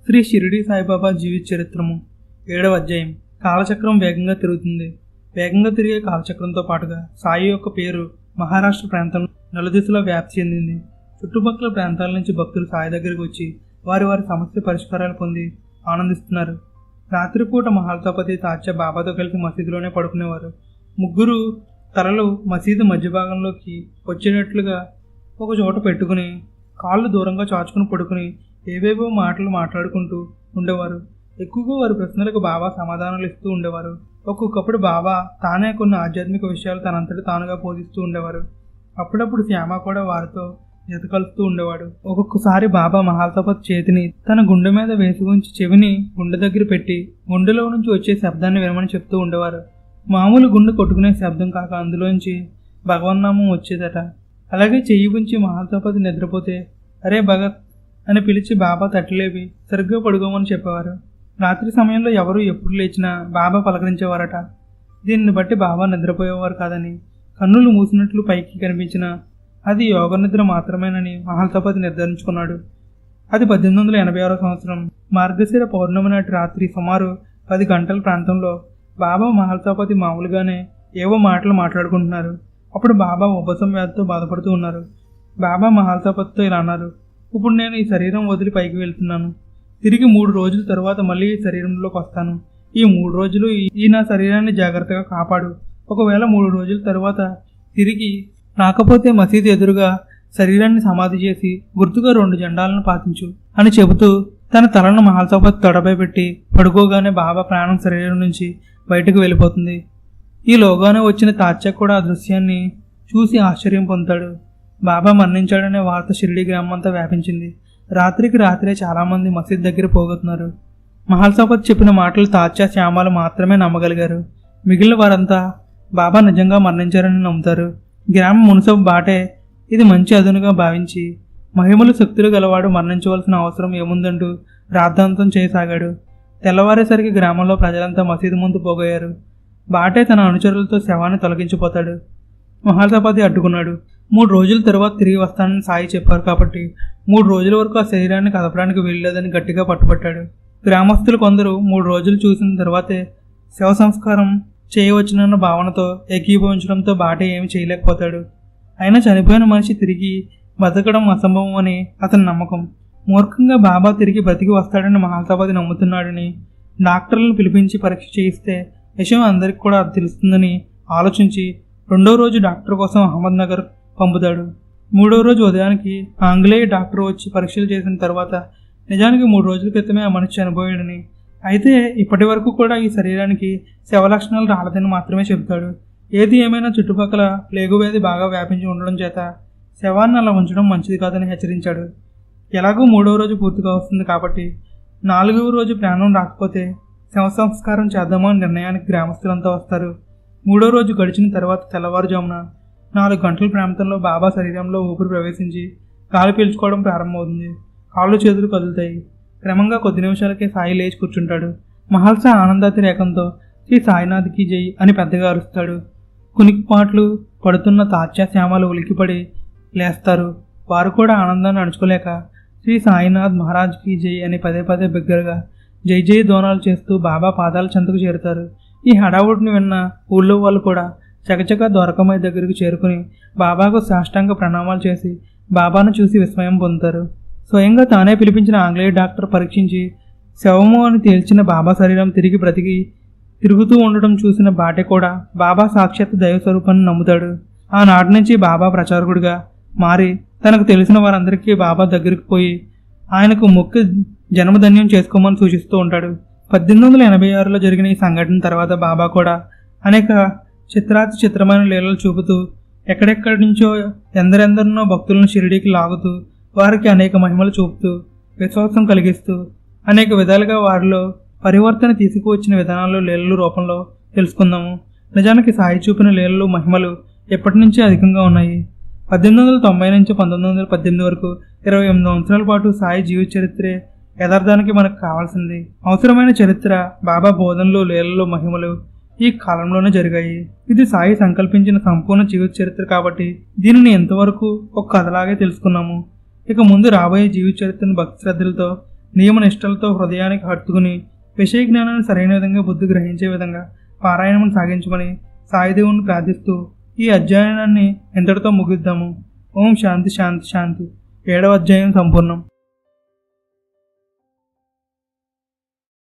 శ్రీ షిరిడి సాయిబాబా జీవిత చరిత్రము 7వ అధ్యాయం. కాలచక్రం వేగంగా తిరుగుతుంది. వేగంగా తిరిగే కాలచక్రంతో పాటుగా సాయి యొక్క పేరు మహారాష్ట్ర ప్రాంతంలో నలుదిశలో వ్యాప్తి చెందింది. చుట్టుపక్కల ప్రాంతాల నుంచి భక్తులు సాయి దగ్గరికి వచ్చి వారి సమస్య పరిష్కారాలు పొంది ఆనందిస్తున్నారు. రాత్రిపూట మహాల్తాపతి తాత్యా బాబాతో కలిసి మసీదులోనే పడుకునేవారు. ముగ్గురు తలలు మసీదు మధ్య భాగంలోకి వచ్చేటట్లుగా ఒక చోట పెట్టుకుని కాళ్ళు దూరంగా చాచుకుని పడుకుని ఏవేవో మాటలు మాట్లాడుకుంటూ ఉండేవారు. ఎక్కువగా వారి ప్రశ్నలకు బాబా సమాధానాలు ఇస్తూ ఉండేవారు. ఒక్కొక్కప్పుడు బాబా తానే కొన్ని ఆధ్యాత్మిక విషయాలు తనంతటి తానుగా బోధిస్తూ ఉండేవారు. అప్పుడప్పుడు శ్యామ కూడా వారితో జతకలుస్తూ ఉండేవాడు. ఒక్కొక్కసారి బాబా మహాల్తాపతి చేతిని తన గుండె మీద వేసి ఉంచి చెవిని గుండె దగ్గర పెట్టి గుండెలో నుంచి వచ్చే శబ్దాన్ని వినమని చెప్తూ ఉండేవారు. మామూలు గుండె కొట్టుకునే శబ్దం కాక అందులోంచి భగవన్నామం వచ్చేదట. అలాగే చెయ్యి ఉంచి మహాల్తాపతి నిద్రపోతే అరే భగత్ అని పిలిచి బాబా తట్టిలేవి సరిగ్గా పడుకోమని చెప్పేవారు. రాత్రి సమయంలో ఎవరు ఎప్పుడు లేచినా బాబా పలకరించేవారట. దీనిని బట్టి బాబా నిద్రపోయేవారు కాదని, కన్నులు మూసినట్లు పైకి కనిపించినా అది యోగ నిద్ర మాత్రమేనని మహాల్తాపతి నిర్ధారించుకున్నాడు. అది 1886 సంవత్సరం మార్గశిర పౌర్ణమి నాటి రాత్రి సుమారు 10 గంటల ప్రాంతంలో బాబా మహాల్తాపతి మామూలుగానే ఏవో మాటలు మాట్లాడుకుంటున్నారు. అప్పుడు బాబా ఉబ్బసం వ్యాధితో బాధపడుతూ ఉన్నారు. బాబా మహాల్తాపతితో ఇలా అన్నారు, ఇప్పుడు నేను ఈ శరీరం వదిలి పైకి వెళ్తున్నాను. తిరిగి 3 రోజుల తర్వాత మళ్ళీ ఈ శరీరంలోకి వస్తాను. ఈ 3 రోజులు ఈ నా శరీరాన్ని జాగ్రత్తగా కాపాడు. ఒకవేళ 3 రోజుల తర్వాత తిరిగి రాకపోతే మసీదు ఎదురుగా శరీరాన్ని సమాధి చేసి గుర్తుగా 2 జెండాలను పాతించు అని చెబుతూ తన తలను మహాల్తాపతి తొడపై పెట్టి పడుకోగానే బాబా ప్రాణం శరీరం నుంచి బయటకు వెళ్ళిపోతుంది. ఈలోగానే వచ్చిన తాత్యా కూడా ఆ దృశ్యాన్ని చూసి ఆశ్చర్యం పొందుతాడు. బాబా మరణించాడనే వార్త షిరిడి గ్రామం అంతా వ్యాపించింది. రాత్రికి రాత్రే చాలామంది మసీద్ దగ్గర పోగొతున్నారు. మహాల్తాపతి చెప్పిన మాటలు తాత్యా శ్యామాలు మాత్రమే నమ్మగలిగారు. మిగిలిన వారంతా బాబా నిజంగా మరణించారని నమ్ముతారు. గ్రామం మున్సబ్ బాటే ఇది మంచి అదునుగా భావించి మహిమలు శక్తులు గలవాడు మరణించవలసిన అవసరం ఏముందంటూ రాద్ధాంతం చేయసాగాడు. తెల్లవారేసరికి గ్రామంలో ప్రజలంతా మసీదు ముందు పోగొయ్యారు. బాటే తన అనుచరులతో శవాన్ని తొలగించిపోతాడు. మహాల్తాపతి అడ్డుకున్నాడు. 3 రోజుల తర్వాత తిరిగి వస్తానని సాయి చెప్పారు కాబట్టి 3 రోజుల వరకు ఆ శరీరాన్ని కదపడానికి వీల్లేదని గట్టిగా పట్టుబట్టాడు. గ్రామస్తులు కొందరు 3 రోజులు చూసిన తర్వాతే శవ సంస్కారం చేయవచ్చునన్న భావనతో ఏకీభవించడంతో బాటే ఏమి చేయలేకపోతాడు. అయినా చనిపోయిన మనిషి తిరిగి బతకడం అసంభవం అని అతని నమ్మకం. మూర్ఖంగా బాబా తిరిగి బ్రతికి వస్తాడని మహాల్తాపతి నమ్ముతున్నాడని డాక్టర్లను పిలిపించి పరీక్ష చేయిస్తే విషయం అందరికి కూడా తెలుస్తుందని ఆలోచించి 2వ రోజు డాక్టర్ కోసం అహ్మద్నగర్ పంపుతాడు. 3వ రోజు ఉదయానికి ఆంగ్లేయ డాక్టర్ వచ్చి పరీక్షలు చేసిన తర్వాత నిజానికి 3 రోజుల క్రితమే ఆ మనిషి చనిపోయాడని, అయితే ఇప్పటి వరకు కూడా ఈ శరీరానికి శవ లక్షణాలు రాలేదని మాత్రమే చెబుతాడు. ఏది ఏమైనా చుట్టుపక్కల ప్లేగు వ్యాధి బాగా వ్యాపించి ఉండడం చేత శవాన్ని అలా ఉంచడం మంచిది కాదని హెచ్చరించాడు. ఎలాగో 3వ రోజు పూర్తిగా వస్తుంది కాబట్టి 4వ రోజు ప్రాణం రాకపోతే శవ సంస్కారం చేద్దామని నిర్ణయానికి గ్రామస్తులంతా వస్తారు. 3వ రోజు గడిచిన తర్వాత తెల్లవారుజామున 4 గంటల ప్రాంతంలో బాబా శరీరంలో ఊపిరి ప్రవేశించి గాలి పీల్చుకోవడం ప్రారంభమవుతుంది. కాళ్ళు చేతులు కదులుతాయి. క్రమంగా కొద్ది నిమిషాలకే సాయి లేచి కూర్చుంటాడు. మహల్సా ఆనందాతిరేకంతో శ్రీ సాయినాథ్కి జై అని పెద్దగా అరుస్తాడు. కునికిపాట్లు పడుతున్న తాత్యా శ్యామలు ఉలికిపడి లేస్తారు. వారు కూడా ఆనందాన్ని అణుచుకోలేక శ్రీ సాయినాథ్ మహారాజ్కి జై అని పదే పదే బిగ్గరగా జై జై దోనాలు చేస్తూ బాబా పాదాల చెంతకు చేరుతారు. ఈ హడావుడిని విన్న ఊళ్ళో వాళ్ళు కూడా చకచక ద్వారకమాయి దగ్గరికి చేరుకుని బాబాకు సాష్టాంగ ప్రణామాలు చేసి బాబాను చూసి విస్మయం పొందుతారు. స్వయంగా తానే పిలిపించిన ఆంగ్లేయ డాక్టర్ పరీక్షించి శవము అని తేల్చిన బాబా శరీరం తిరిగి బ్రతికి తిరుగుతూ ఉండటం చూసిన బాటే కూడా బాబా సాక్షాత్ దైవస్వరూపాన్ని నమ్ముతాడు. ఆనాటి నుంచి బాబా ప్రచారకుడిగా మారి తనకు తెలిసిన వారందరికీ బాబా దగ్గరికి పోయి ఆయనకు మొక్కి జన్మధన్యం చేసుకోమని సూచిస్తూ ఉంటాడు. 1886లో జరిగిన ఈ సంఘటన తర్వాత బాబా కూడా అనేక చిత్రాతి చిత్రమైన లీలలు చూపుతూ ఎక్కడెక్కడి నుంచో ఎందరెందరినో భక్తులను షిరిడీకి లాగుతూ వారికి అనేక మహిమలు చూపుతూ విశ్వాసం కలిగిస్తూ అనేక విధాలుగా వారిలో పరివర్తన తీసుకువచ్చిన విధానాలు లీలలు రూపంలో తెలుసుకుందాము. నిజానికి సాయి చూపిన లీలలు మహిమలు ఎప్పటి నుంచే అధికంగా ఉన్నాయి. 1890 నుంచి 1918 వరకు 28 సంవత్సరాల పాటు సాయి జీవిత చరిత్రే యథార్థానికి మనకు కావాల్సింది. అవసరమైన చరిత్ర బాబా బోధనలు లీలలు మహిమలు ఈ కాలంలోనే జరిగాయి. ఇది సాయి సంకల్పించిన సంపూర్ణ జీవిత చరిత్ర కాబట్టి దీనిని ఎంతవరకు ఒక కథలాగే తెలుసుకున్నాము. ఇక ముందు రాబోయే జీవిత చరిత్రను భక్తి శ్రద్ధలతో నియమనిష్టలతో హృదయానికి హత్తుకుని విషయ జ్ఞానాన్ని సరైన విధంగా బుద్ధి గ్రహించే విధంగా పారాయణం సాగించమని సాయిదేవుని ప్రార్థిస్తూ ఈ అధ్యయనాన్ని ఇంతటితో ముగిద్దాము. ఓం శాంతి శాంతి శాంతి. 7వ అధ్యాయం సంపూర్ణం.